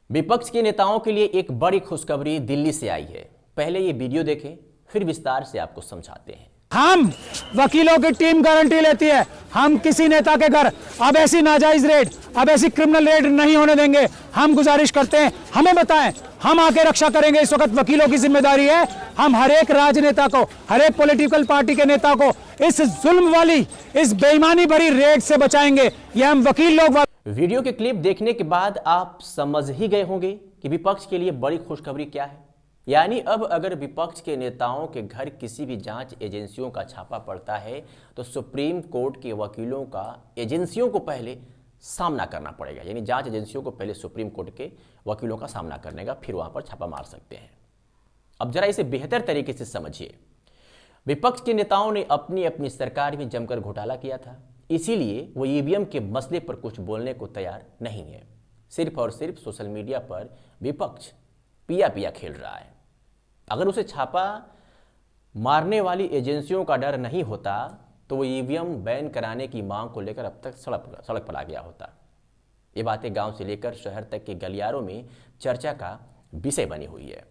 विपक्ष के नेताओं के लिए एक बड़ी खुशखबरी दिल्ली से आई है। पहले ये वीडियो देखें, फिर विस्तार से आपको समझाते हैं। हम वकीलों की टीम गारंटी लेती है, हम किसी नेता के घर अब ऐसी नाजायज रेड, अब ऐसी क्रिमिनल रेड नहीं होने देंगे। हम गुजारिश करते हैं, हमें बताएं, हम आके रक्षा करेंगे। इस वक्त वकीलों की जिम्मेदारी है। हम हर एक राजनेता को, हर एक पॉलिटिकल पार्टी के नेता को इस जुल्म वाली, इस बेईमानी भरी रेड से बचाएंगे। ये हम वकील लोग। वीडियो के क्लिप देखने के बाद आप समझ ही गए होंगे कि विपक्ष के लिए बड़ी खुशखबरी क्या है। यानी अब अगर विपक्ष के नेताओं के घर किसी भी जांच एजेंसियों का छापा पड़ता है तो सुप्रीम कोर्ट के वकीलों का एजेंसियों को पहले सामना करना पड़ेगा। यानी जांच एजेंसियों को पहले सुप्रीम कोर्ट के वकीलों का सामना करने का, फिर वहां पर छापा मार सकते हैं। अब जरा इसे बेहतर तरीके से समझिए। विपक्ष के नेताओं ने अपनी अपनी सरकार में जमकर घोटाला किया था, इसीलिए वो ईवीएम के मसले पर कुछ बोलने को तैयार नहीं है। सिर्फ और सिर्फ सोशल मीडिया पर विपक्ष पिया पिया खेल रहा है। अगर उसे छापा मारने वाली एजेंसियों का डर नहीं होता तो वो ईवीएम बैन कराने की मांग को लेकर अब तक सड़क पर आ गया होता। ये बातें गांव से लेकर शहर तक के गलियारों में चर्चा का विषय बनी हुई है।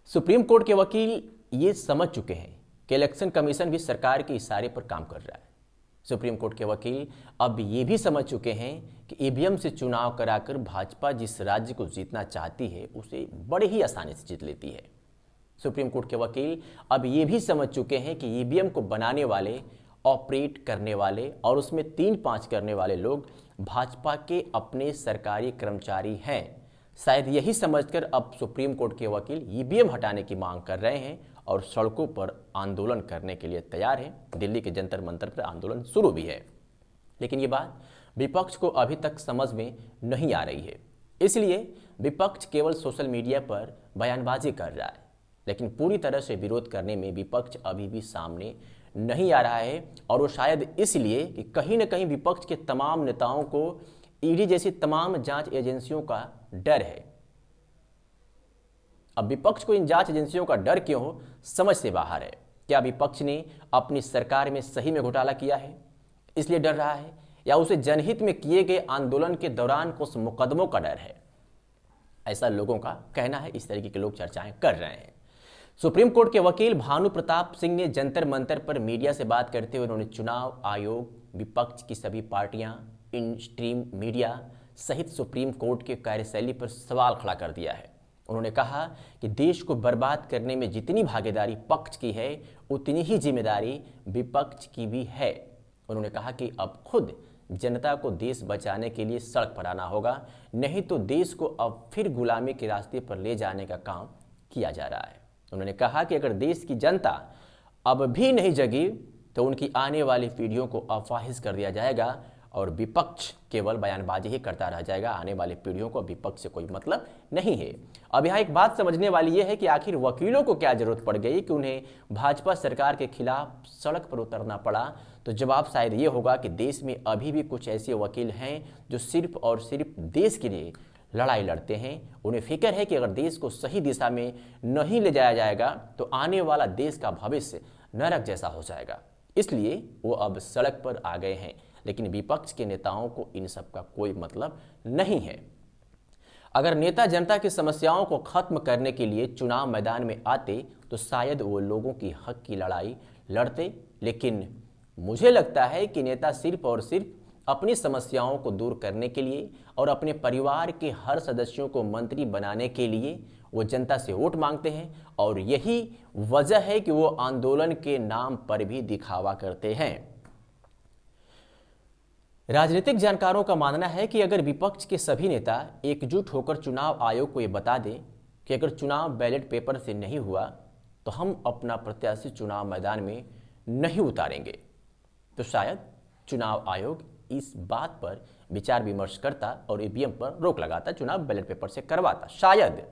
सुप्रीम कोर्ट के वकील ये समझ चुके हैं कि इलेक्शन कमीशन भी सरकार के इशारे पर काम कर रहा है। सुप्रीम कोर्ट के वकील अब ये भी समझ चुके हैं कि ईवीएम से चुनाव कराकर भाजपा जिस राज्य को जीतना चाहती है उसे बड़े ही आसानी से जीत लेती है। सुप्रीम कोर्ट के वकील अब ये भी समझ चुके हैं कि ईवीएम को बनाने वाले, ऑपरेट करने वाले और उसमें 3-5 करने वाले लोग भाजपा के अपने सरकारी कर्मचारी हैं। शायद यही समझकर अब सुप्रीम कोर्ट के वकील ईवीएम हटाने की मांग कर रहे हैं और सड़कों पर आंदोलन करने के लिए तैयार हैं। दिल्ली के जंतर मंतर पर आंदोलन शुरू भी है। लेकिन ये बात विपक्ष को अभी तक समझ में नहीं आ रही है, इसलिए विपक्ष केवल सोशल मीडिया पर बयानबाजी कर रहा है। लेकिन पूरी तरह से विरोध करने में विपक्ष अभी भी सामने नहीं आ रहा है, और वो शायद इसलिए कि कहीं ना कहीं विपक्ष के तमाम नेताओं को ईडी जैसी तमाम जांच एजेंसियों का डर है। अब विपक्ष को इन जांच एजेंसियों का डर क्यों हो, समझ से बाहर है। क्या विपक्ष ने अपनी सरकार में सही में घोटाला किया है इसलिए डर रहा है, या उसे जनहित में किए गए आंदोलन के दौरान कुछ मुकदमों का डर है? ऐसा लोगों का कहना है। इस तरीके के लोग चर्चाएं कर रहे हैं। सुप्रीम कोर्ट के वकील भानु प्रताप सिंह ने जंतर मंतर पर मीडिया से बात करते हुए उन्होंने चुनाव आयोग, विपक्ष की सभी पार्टियां, इन स्ट्रीम मीडिया सहित सुप्रीम कोर्ट के कार्यशैली पर सवाल खड़ा कर दिया है। उन्होंने कहा कि देश को बर्बाद करने में जितनी भागीदारी पक्ष की है उतनी ही जिम्मेदारी विपक्ष की भी है। उन्होंने कहा कि अब खुद जनता को देश बचाने के लिए सड़क पर आना होगा, नहीं तो देश को अब फिर गुलामी के रास्ते पर ले जाने का काम किया जा रहा है। उन्होंने कहा कि अगर देश की जनता अब भी नहीं जगी तो उनकी आने वाली पीढ़ियों को अफवाहिज कर दिया जाएगा और विपक्ष केवल बयानबाजी ही करता रह जाएगा। आने वाली पीढ़ियों को विपक्ष से कोई मतलब नहीं है। अब यहाँ एक बात समझने वाली यह है कि आखिर वकीलों को क्या जरूरत पड़ गई कि उन्हें भाजपा सरकार के खिलाफ सड़क पर उतरना पड़ा। तो जवाब शायद ये होगा कि देश में अभी भी कुछ ऐसे वकील हैं जो सिर्फ और सिर्फ देश के लिए लड़ाई लड़ते हैं। उन्हें फिक्र है कि अगर देश को सही दिशा में नहीं ले जाया जाएगा तो आने वाला देश का भविष्य नरक जैसा हो जाएगा, इसलिए वो अब सड़क पर आ गए हैं। लेकिन विपक्ष के नेताओं को इन सब का कोई मतलब नहीं है। अगर नेता जनता की समस्याओं को खत्म करने के लिए चुनाव मैदान में आते तो शायद वो लोगों की हक की लड़ाई लड़ते। लेकिन मुझे लगता है कि नेता सिर्फ और सिर्फ अपनी समस्याओं को दूर करने के लिए और अपने परिवार के हर सदस्यों को मंत्री बनाने के लिए वो जनता से वोट मांगते हैं, और यही वजह है कि वो आंदोलन के नाम पर भी दिखावा करते हैं। राजनीतिक जानकारों का मानना है कि अगर विपक्ष के सभी नेता एकजुट होकर चुनाव आयोग को ये बता दें कि अगर चुनाव बैलेट पेपर से नहीं हुआ तो हम अपना प्रत्याशी चुनाव मैदान में नहीं उतारेंगे, तो शायद चुनाव आयोग इस बात पर विचार विमर्श करता और ईवीएम पर रोक लगाता, चुनाव बैलेट पेपर से करवाता शायद।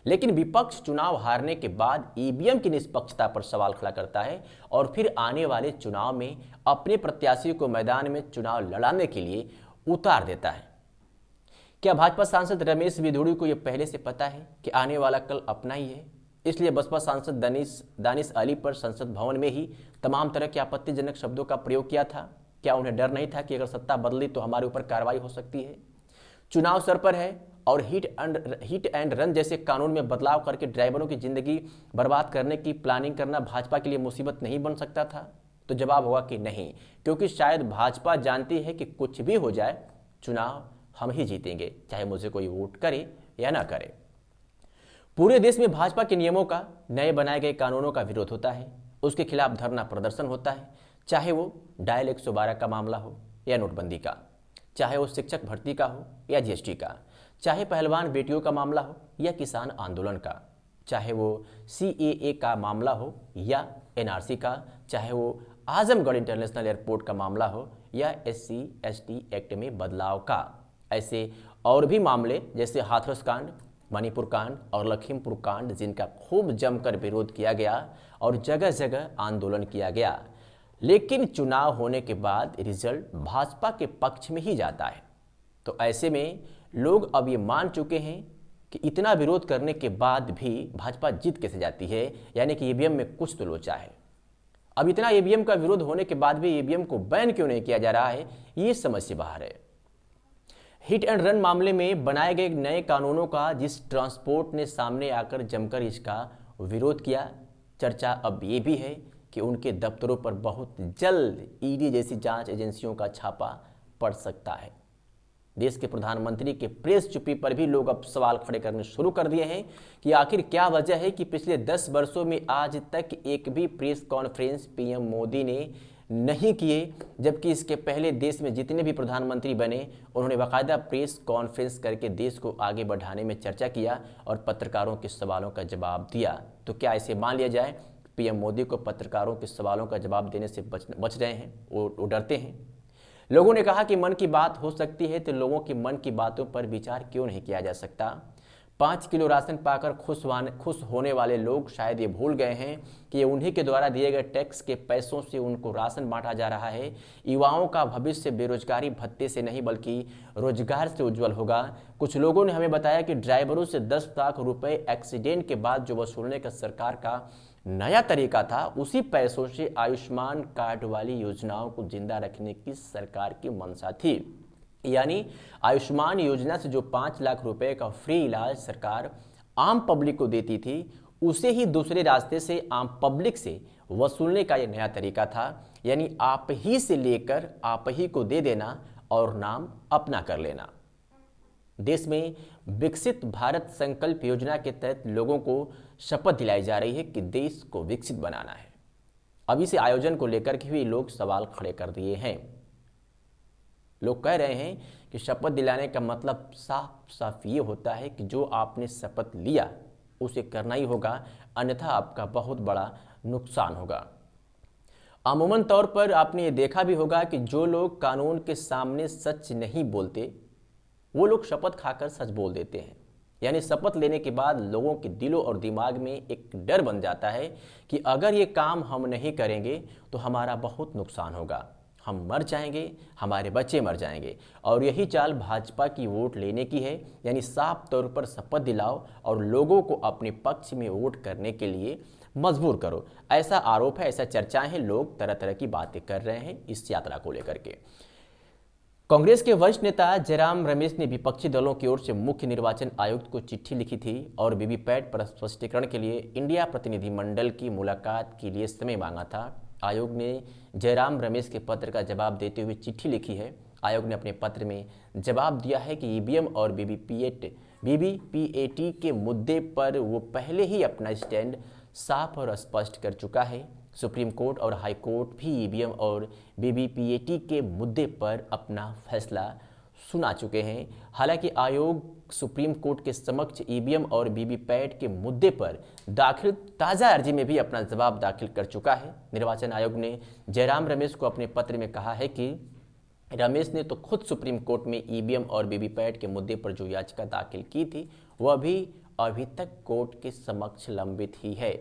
लेकिन विपक्ष चुनाव हारने के बाद ईवीएम की निष्पक्षता पर सवाल खड़ा करता है और फिर आने वाले चुनाव में अपने प्रत्याशी को मैदान में चुनाव लड़ाने के लिए उतार देता है। क्या भाजपा सांसद रमेश बिधूड़ी को यह पहले से पता है कि आने वाला कल अपना ही है? इसलिए बसपा सांसद दानिश अली पर संसद भवन में ही तमाम तरह के आपत्तिजनक शब्दों का प्रयोग किया था। क्या उन्हें डर नहीं था कि अगर सत्ता बदली तो हमारे ऊपर कार्रवाई हो सकती है? चुनाव सर पर है और हिट एंड रन जैसे कानून में बदलाव करके ड्राइवरों की जिंदगी बर्बाद करने की प्लानिंग करना भाजपा के लिए मुसीबत नहीं बन सकता था? तो जवाब होगा कि नहीं, क्योंकि शायद भाजपा जानती है कि कुछ भी हो जाए, चुनाव हम ही जीतेंगे, चाहे मुझे कोई वोट करे या ना करे। पूरे देश में भाजपा के नियमों का, नए बनाए गए कानूनों का विरोध होता है, उसके खिलाफ धरना प्रदर्शन होता है, चाहे वो डायल 112 का मामला हो या नोटबंदी का, चाहे वो शिक्षक भर्ती का हो या जीएसटी का, चाहे पहलवान बेटियों का मामला हो या किसान आंदोलन का, चाहे वो सीएए का मामला हो या एनआरसी का, चाहे वो आजमगढ़ इंटरनेशनल एयरपोर्ट का मामला हो या SC/ST एक्ट में बदलाव का। ऐसे और भी मामले जैसे हाथरस कांड, मणिपुर कांड और लखीमपुर कांड, जिनका खूब जमकर विरोध किया गया और जगह जगह आंदोलन किया गया, लेकिन चुनाव होने के बाद रिजल्ट भाजपा के पक्ष में ही जाता है। तो ऐसे में लोग अब ये मान चुके हैं कि इतना विरोध करने के बाद भी भाजपा जीत कैसे जाती है, यानी कि ईवीएम में कुछ तो लोचा है। अब इतना ईवीएम का विरोध होने के बाद भी ईवीएम को बैन क्यों नहीं किया जा रहा है, ये समझ से बाहर है। हिट एंड रन मामले में बनाए गए नए कानूनों का जिस ट्रांसपोर्ट ने सामने आकर जमकर इसका विरोध किया, चर्चा अब ये भी है कि उनके दफ्तरों पर बहुत जल्द ईडी जैसी जांच एजेंसियों का छापा पड़ सकता है। देश के प्रधानमंत्री के प्रेस चुप्पी पर भी लोग अब सवाल खड़े करने शुरू कर दिए हैं कि आखिर क्या वजह है कि पिछले 10 वर्षों में आज तक एक भी प्रेस कॉन्फ्रेंस पीएम मोदी ने नहीं किए, जबकि इसके पहले देश में जितने भी प्रधानमंत्री बने उन्होंने बाकायदा प्रेस कॉन्फ्रेंस करके देश को आगे बढ़ाने में चर्चा किया और पत्रकारों के सवालों का जवाब दिया। तो क्या इसे मान लिया जाए पीएम मोदी को पत्रकारों के सवालों का जवाब देने से बच रहे हैं, वो डरते हैं? लोगों ने कहा कि मन की बात हो सकती है, तो लोगों की मन की बातों पर विचार क्यों नहीं किया जा सकता? 5 किलो राशन पाकर खुश होने वाले लोग शायद ये भूल गए हैं कि ये उन्हीं के द्वारा दिए गए टैक्स के पैसों से उनको राशन बांटा जा रहा है। युवाओं का भविष्य बेरोजगारी भत्ते से नहीं बल्कि रोजगार से उज्जवल होगा। कुछ लोगों ने हमें बताया कि ड्राइवरों से 10 लाख रुपए एक्सीडेंट के बाद जो वसूलने का सरकार का नया तरीका था, उसी पैसों से आयुष्मान कार्ड वाली योजनाओं को जिंदा रखने की सरकार की मंशा थी। यानी आयुष्मान योजना से जो 5 लाख रुपए का फ्री इलाज सरकार आम पब्लिक को देती थी, उसे ही दूसरे रास्ते से आम पब्लिक से वसूलने का यह नया तरीका था। यानी आप ही से लेकर आप ही को दे देना और नाम अपना कर लेना। देश में विकसित भारत संकल्प योजना के तहत लोगों को शपथ दिलाई जा रही है कि देश को विकसित बनाना है। अब इस आयोजन को लेकर के भी लोग सवाल खड़े कर दिए हैं। लोग कह रहे हैं कि शपथ दिलाने का मतलब साफ साफ ये होता है कि जो आपने शपथ लिया उसे करना ही होगा, अन्यथा आपका बहुत बड़ा नुकसान होगा। अमूमन तौर पर आपने ये देखा भी होगा कि जो लोग कानून के सामने सच नहीं बोलते, वो लोग शपथ खाकर सच बोल देते हैं। यानी शपथ लेने के बाद लोगों के दिलों और दिमाग में एक डर बन जाता है कि अगर ये काम हम नहीं करेंगे तो हमारा बहुत नुकसान होगा, हम मर जाएंगे, हमारे बच्चे मर जाएंगे। और यही चाल भाजपा की वोट लेने की है। यानी साफ तौर पर शपथ दिलाओ और लोगों को अपने पक्ष में वोट करने के लिए मजबूर करो, ऐसा आरोप है, ऐसा चर्चाएं हैं। लोग तरह तरह की बातें कर रहे हैं इस यात्रा को लेकर के। कांग्रेस के वरिष्ठ नेता जयराम रमेश ने विपक्षी दलों की ओर से मुख्य निर्वाचन आयुक्त को चिट्ठी लिखी थी और वीवीपैट पर स्पष्टीकरण के लिए इंडिया प्रतिनिधिमंडल की मुलाकात के लिए समय मांगा था। आयोग ने जयराम रमेश के पत्र का जवाब देते हुए चिट्ठी लिखी है। आयोग ने अपने पत्र में जवाब दिया है कि ईवीएम और वीवीपीएटी के मुद्दे पर वो पहले ही अपना स्टैंड साफ और स्पष्ट कर चुका है। सुप्रीम कोर्ट और हाई कोर्ट भी ईवीएम और वीवीपीएटी के मुद्दे पर अपना फैसला सुना चुके हैं। हालांकि आयोग सुप्रीम कोर्ट के समक्ष ईवीएम और वीवीपैट के मुद्दे पर दाखिल ताज़ा अर्जी में भी अपना जवाब दाखिल कर चुका है। निर्वाचन आयोग ने जयराम रमेश को अपने पत्र में कहा है कि रमेश ने तो खुद सुप्रीम कोर्ट में ईवीएम और वीवीपैट के मुद्दे पर जो याचिका दाखिल की थी वह भी अभी तक कोर्ट के समक्ष लंबित ही है।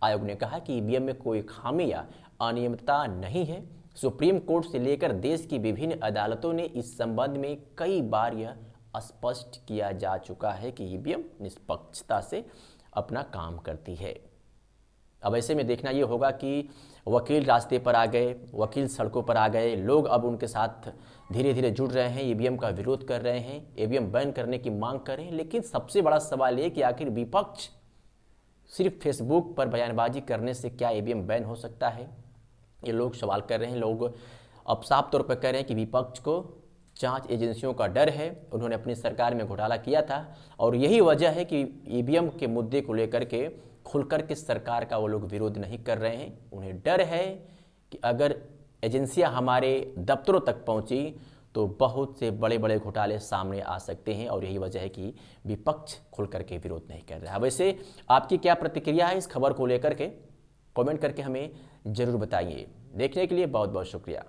आयोग ने कहा कि ईवीएम में कोई खामी या अनियमितता नहीं है। सुप्रीम कोर्ट से लेकर देश की विभिन्न अदालतों ने इस संबंध में कई बार यह स्पष्ट किया जा चुका है कि ईवीएम निष्पक्षता से अपना काम करती है। अब ऐसे में देखना ये होगा कि वकील रास्ते पर आ गए, वकील सड़कों पर आ गए, लोग अब उनके साथ धीरे धीरे जुड़ रहे हैं, ईवीएम का विरोध कर रहे हैं, ईवीएम बैन करने की मांग कर रहे हैं। लेकिन सबसे बड़ा सवाल ये कि आखिर विपक्ष सिर्फ फेसबुक पर बयानबाजी करने से क्या ईवीएम बैन हो सकता है, ये लोग सवाल कर रहे हैं। लोग अब साफ तौर पर कह रहे हैं कि विपक्ष को जांच एजेंसियों का डर है, उन्होंने अपनी सरकार में घोटाला किया था और यही वजह है कि ईवीएम के मुद्दे को लेकर के खुलकर के सरकार का वो लोग विरोध नहीं कर रहे हैं। उन्हें डर है कि अगर एजेंसियां हमारे दफ्तरों तक पहुंची तो बहुत से बड़े बड़े घोटाले सामने आ सकते हैं और यही वजह है कि विपक्ष खुलकर के विरोध नहीं कर रहा है। वैसे आपकी क्या प्रतिक्रिया है इस खबर को लेकर के, कमेंट करके हमें ज़रूर बताइए। देखने के लिए बहुत बहुत शुक्रिया।